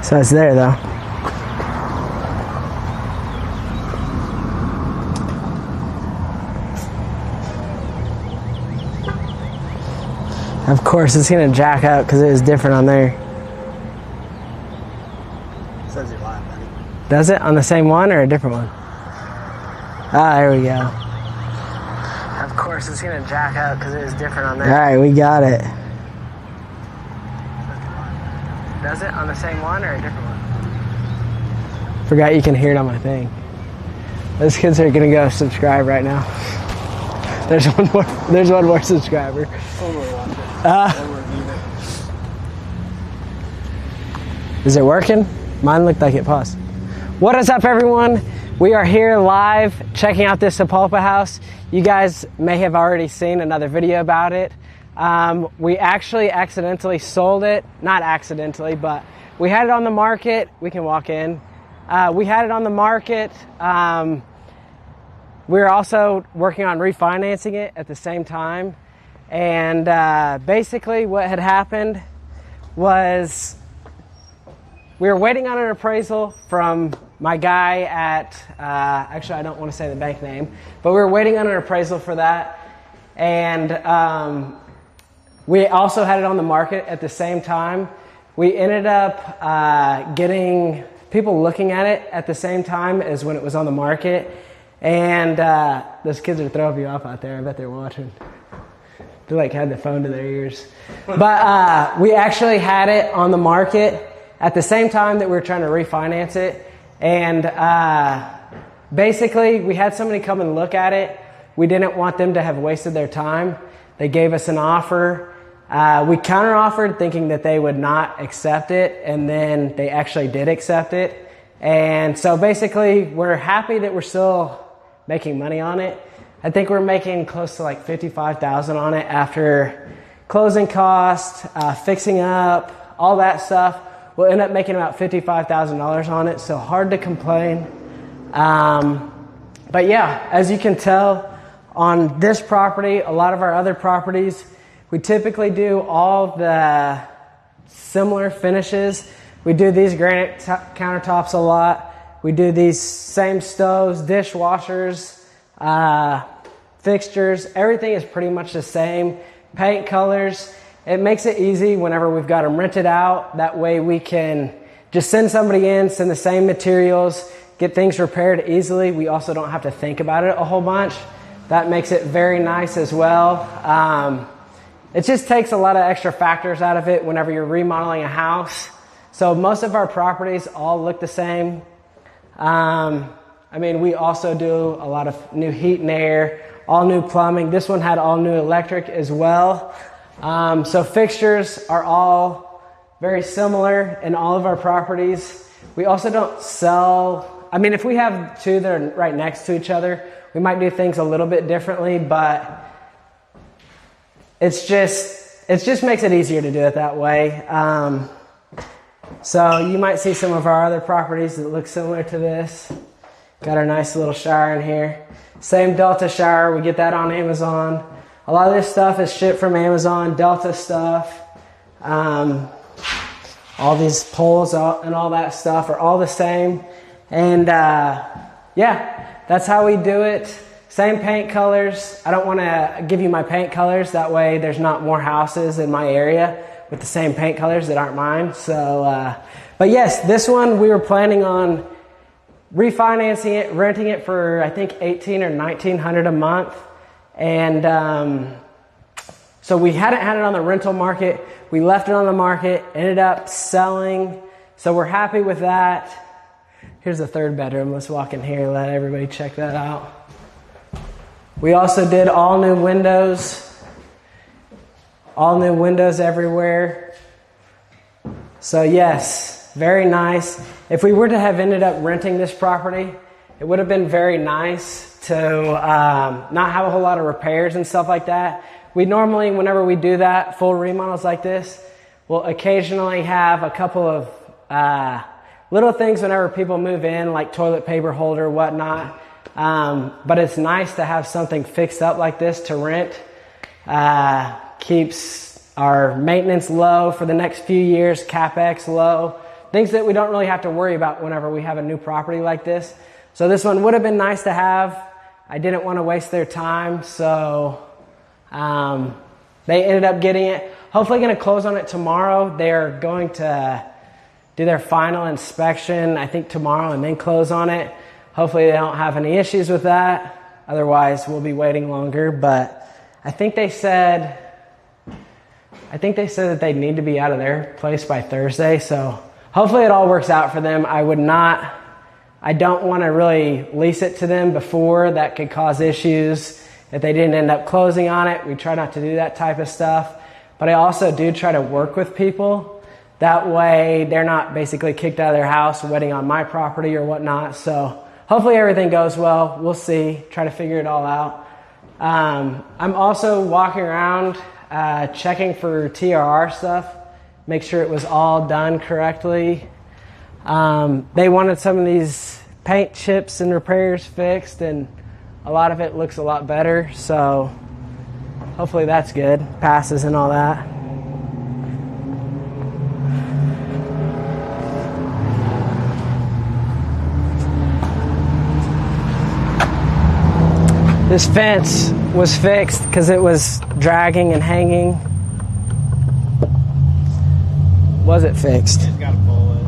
So it's there though. Of course, it's gonna jack up because it is different on there. It says you're live, buddy. Does it on the same one or a different one? Ah, there we go. Of course, it's gonna jack up because it is different on there. All right, we got it. Does it on the same one or a different one? Forgot you can hear it on my thing. Those kids are gonna go subscribe right now. There's one more subscriber. Is it working? Mine looked like it paused. What is up, everyone? We are here live checking out this Sapulpa house. You guys may have already seen another video about it. We actually accidentally sold it. Not accidentally, but we had it on the market. We can walk in. We had it on the market. We were also working on refinancing it at the same time. And basically what had happened was we were waiting on an appraisal from my guy at, actually I don't want to say the bank name, but we were waiting on an appraisal for that. And we also had it on the market at the same time. We ended up getting people looking at it at the same time as when it was on the market. And those kids are throwing you off out there. I bet they're watching. They like had the phone to their ears. But we actually had it on the market at the same time that we were trying to refinance it. And basically we had somebody come and look at it. We didn't want them to have wasted their time. They gave us an offer. We counter-offered thinking that they would not accept it, and then they actually did accept it. And so basically we're happy that we're still making money on it. I think we're making close to like $55,000 on it after closing costs, fixing up, all that stuff. We'll end up making about $55,000 on it, so hard to complain. But yeah, as you can tell, on this property, a lot of our other properties, we typically do all the similar finishes. We do these granite countertops a lot. We do these same stoves, dishwashers, fixtures. Everything is pretty much the same. Paint colors. It makes it easy whenever we've got them rented out. That way we can just send somebody in, send the same materials, get things repaired easily. We also don't have to think about it a whole bunch. That makes it very nice as well. It just takes a lot of extra factors out of it whenever you're remodeling a house. So most of our properties all look the same. I mean, we also do a lot of new heat and air, all new plumbing. This one had all new electric as well. So fixtures are all very similar in all of our properties. We also don't sell, I mean, if we have two that are right next to each other, we might do things a little bit differently, but it just makes it easier to do it that way. So you might see some of our other properties that look similar to this. Got our nice little shower in here. Same Delta shower, we get that on Amazon. A lot of this stuff is shipped from Amazon, Delta stuff. All these poles and all that stuff are all the same. And yeah, that's how we do it. Same paint colors. I don't want to give you my paint colors. That way there's not more houses in my area with the same paint colors that aren't mine. So, but yes, this one we were planning on refinancing it, renting it for I think $1,800 or $1,900 a month. And so we hadn't had it on the rental market. We left it on the market, ended up selling. So we're happy with that. Here's the third bedroom. Let's walk in here and let everybody check that out. We also did all new windows everywhere. So yes, very nice. If we were to have ended up renting this property, it would have been very nice to not have a whole lot of repairs and stuff like that. We normally, whenever we do that, full remodels like this, we'll occasionally have a couple of little things whenever people move in, like toilet paper holder, whatnot. But it's nice to have something fixed up like this to rent. Keeps our maintenance low for the next few years, CapEx low. things that we don't really have to worry about whenever we have a new property like this. So this one would have been nice to have. I didn't want to waste their time, so they ended up getting it. Hopefully going to close on it tomorrow. They're going to do their final inspection, I think tomorrow, and then close on it. Hopefully they don't have any issues with that. Otherwise, we'll be waiting longer. But I think they said that they need to be out of their place by Thursday. So hopefully it all works out for them. I don't want to really lease it to them before that could cause issues if they didn't end up closing on it. We try not to do that type of stuff. But I also do try to work with people. That way they're not basically kicked out of their house waiting on my property or whatnot. So hopefully everything goes well. We'll see. Try to figure it all out. I'm also walking around checking for TRR stuff. Make sure it was all done correctly. They wanted some of these paint chips and repairs fixed, and a lot of it looks a lot better. So hopefully that's good. Passes and all that. This fence was fixed because it was dragging and hanging. Was it fixed? It's got a bullet.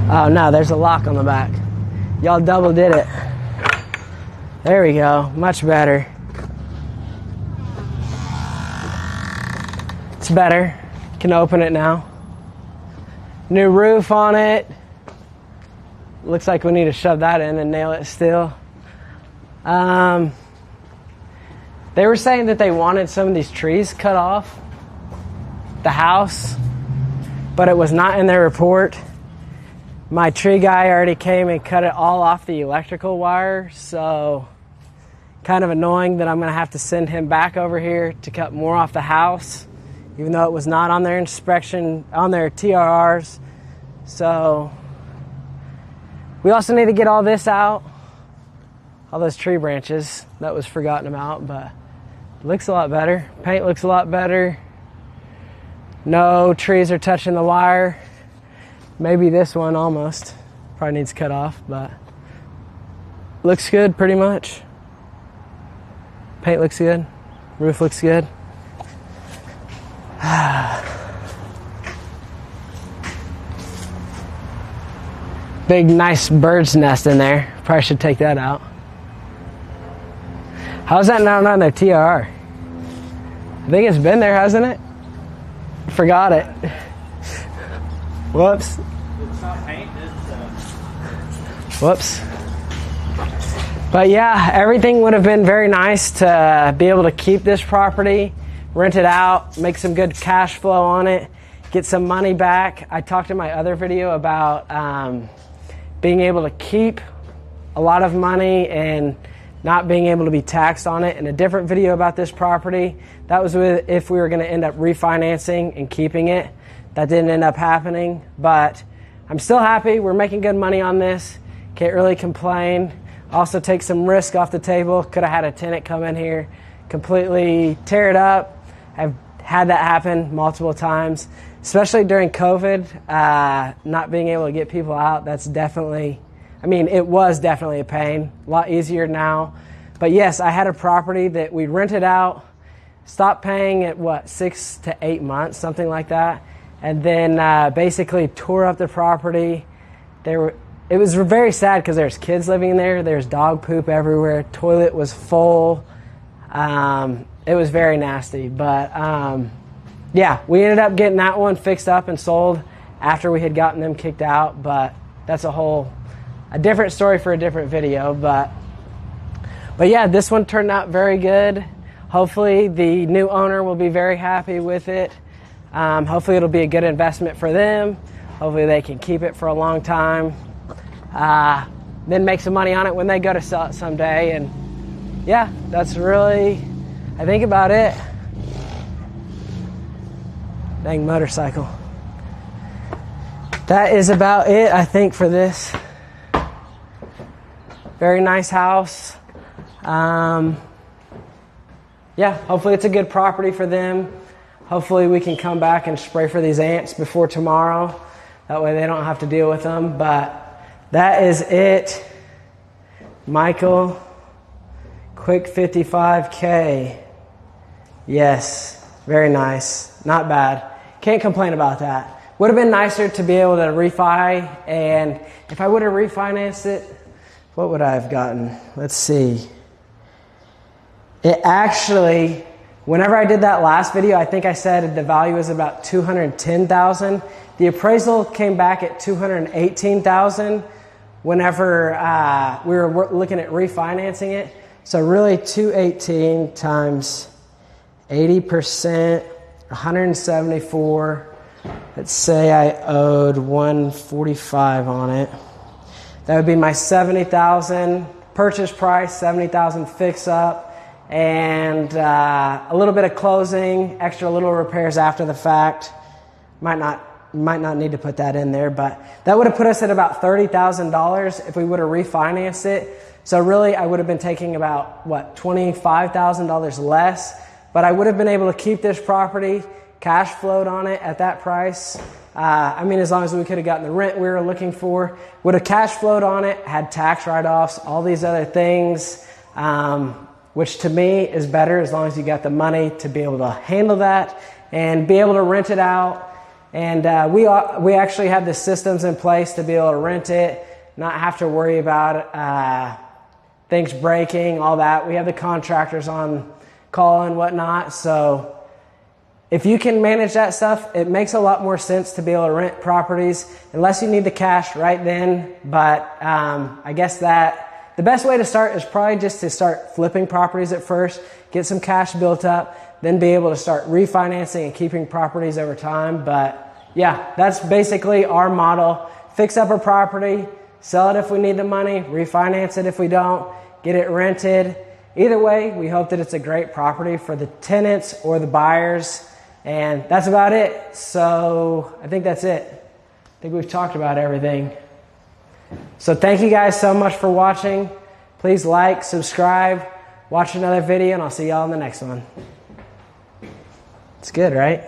Oh no, there's a lock on the back. Y'all double did it. There we go, much better. It's better. Can open it now. New roof on it. Looks like we need to shove that in and nail it still. They were saying that they wanted some of these trees cut off the house, but it was not in their report. My tree guy already came and cut it all off the electrical wire, so kind of annoying that I'm going to have to send him back over here to cut more off the house, even though it was not on their inspection, on their TRRs. So we also need to get all this out. All those tree branches, that was forgotten about, but it looks a lot better. Paint looks a lot better. No trees are touching the wire. Maybe this one almost. Probably needs cut off, but looks good pretty much. Paint looks good. Roof looks good. Big nice bird's nest in there. Probably should take that out. How's that not on their TRR? I think it's been there, hasn't it? Forgot it. Whoops. It's not paint, Whoops. But yeah, everything would have been very nice to be able to keep this property, rent it out, make some good cash flow on it, get some money back. I talked in my other video about being able to keep a lot of money and not being able to be taxed on it. In a different video about this property, that was if we were going to end up refinancing and keeping it. That didn't end up happening, but I'm still happy. We're making good money on this. Can't really complain. Also take some risk off the table. Could have had a tenant come in here, completely tear it up. I've had that happen multiple times, especially during COVID, not being able to get people out. That's definitely, it was definitely a pain. A lot easier now. But yes, I had a property that we rented out, stopped paying at 6 to 8 months, something like that. And then basically tore up the property. It was very sad because there's kids living in there. There's dog poop everywhere. Toilet was full. It was very nasty. But yeah, we ended up getting that one fixed up and sold after we had gotten them kicked out. But that's a different story for a different video. But yeah, this one turned out very good. Hopefully the new owner will be very happy with it. Hopefully it'll be a good investment for them. Hopefully they can keep it for a long time. Then make some money on it when they go to sell it someday. And yeah, that's really, I think, about it. Dang motorcycle. That is about it, I think, for this. Very nice house. Yeah, hopefully it's a good property for them. Hopefully we can come back and spray for these ants before tomorrow. That way they don't have to deal with them. But that is it. Michael, quick 55K. Yes, very nice. Not bad. Can't complain about that. Would have been nicer to be able to refi, and if I would have refinanced it, what would I have gotten? Let's see. It actually, whenever I did that last video, I think I said the value was about $210,000. The appraisal came back at $218,000 whenever we were looking at refinancing it. So really 218 times 80%, 174. Let's say I owed 145 on it. That would be my $70,000 purchase price, $70,000 fix up, and a little bit of closing, extra little repairs after the fact. Might not need to put that in there, but that would have put us at about $30,000 if we would have refinanced it. So really, I would have been taking about, $25,000 less, but I would have been able to keep this property, cash flowed on it at that price. As long as we could have gotten the rent we were looking for, would have cash flowed on it, had tax write-offs, all these other things, which to me is better as long as you got the money to be able to handle that and be able to rent it out. And we actually have the systems in place to be able to rent it, not have to worry about things breaking, all that. We have the contractors on call and whatnot, so if you can manage that stuff, it makes a lot more sense to be able to rent properties unless you need the cash right then. But I guess that the best way to start is probably just to start flipping properties at first, get some cash built up, then be able to start refinancing and keeping properties over time. But yeah, that's basically our model. Fix up a property, sell it if we need the money, refinance it if we don't, get it rented. Either way, we hope that it's a great property for the tenants or the buyers. And that's about it. So I think that's it. I think we've talked about everything. So thank you guys so much for watching. Please like, subscribe, watch another video, and I'll see y'all in the next one. It's good, right?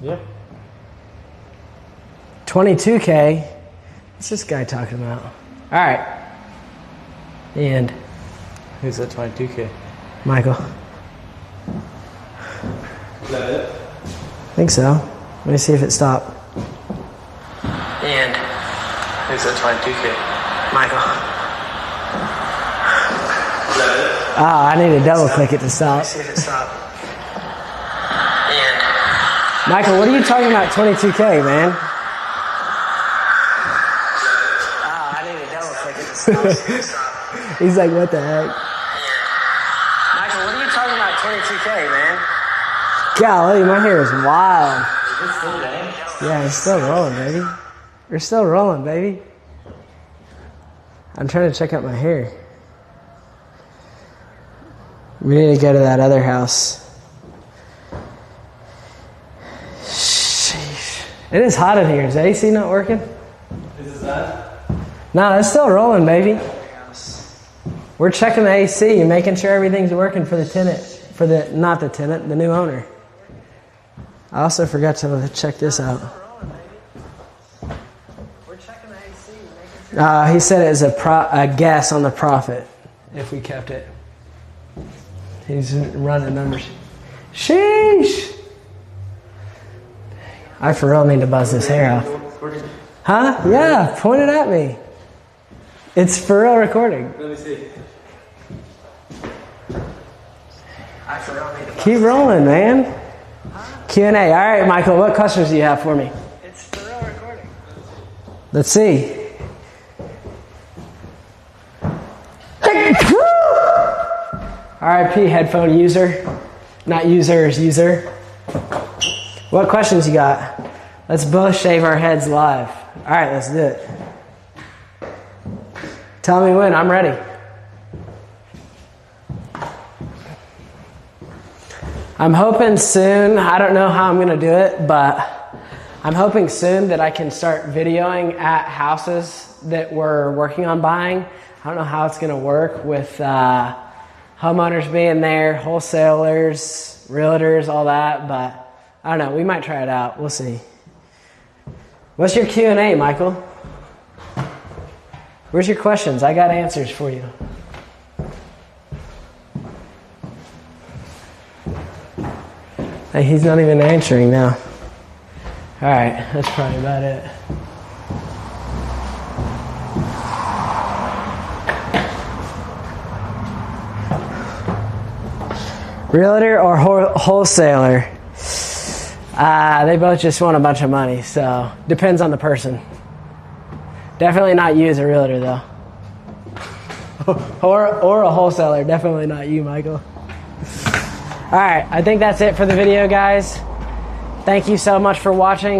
Yeah. 22K. What's this guy talking about? All right. The end. Who's that 22K? Michael. Is that it? I think so. Let me see if it stopped. And Who's that 22K? Michael. Is that it? I need to double click it to stop. See if it stopped. And Michael, what are you talking about 22K, man? I need to double click it to stop. He's like, what the heck? Michael, what are you talking about 22K, man? Golly, my hair is wild. Is it still day? Yeah, it's still rolling, baby. We're still rolling, baby. I'm trying to check out my hair. We need to go to that other house. Sheesh. It is hot in here. Is the AC not working? Is that? No, it's still rolling, baby. We're checking the AC and making sure everything's working for the tenant. Not the tenant, the new owner. I also forgot to check this out. He said it was a guess on the profit if we kept it. He's running numbers. Sheesh! I for real need to buzz this hair off. Huh? Yeah, point it at me. It's for real recording. Let me see. Keep rolling, man. Q&A. All right, Michael, what questions do you have for me? It's for real recording. Let's see. RIP headphone user. Not users, user. What questions you got? Let's both shave our heads live. All right, let's do it. Tell me when. I'm ready. I'm hoping soon, I don't know how I'm going to do it, but I'm hoping soon that I can start videoing at houses that we're working on buying. I don't know how it's going to work with homeowners being there, wholesalers, realtors, all that, but I don't know. We might try it out. We'll see. What's your Q&A, Michael? Where's your questions? I got answers for you. Hey, he's not even answering now. All right, that's probably about it. Realtor or wholesaler? They both just want a bunch of money, so depends on the person. Definitely not you as a realtor, though. or a wholesaler. Definitely not you, Michael. All right, I think that's it for the video, guys. Thank you so much for watching.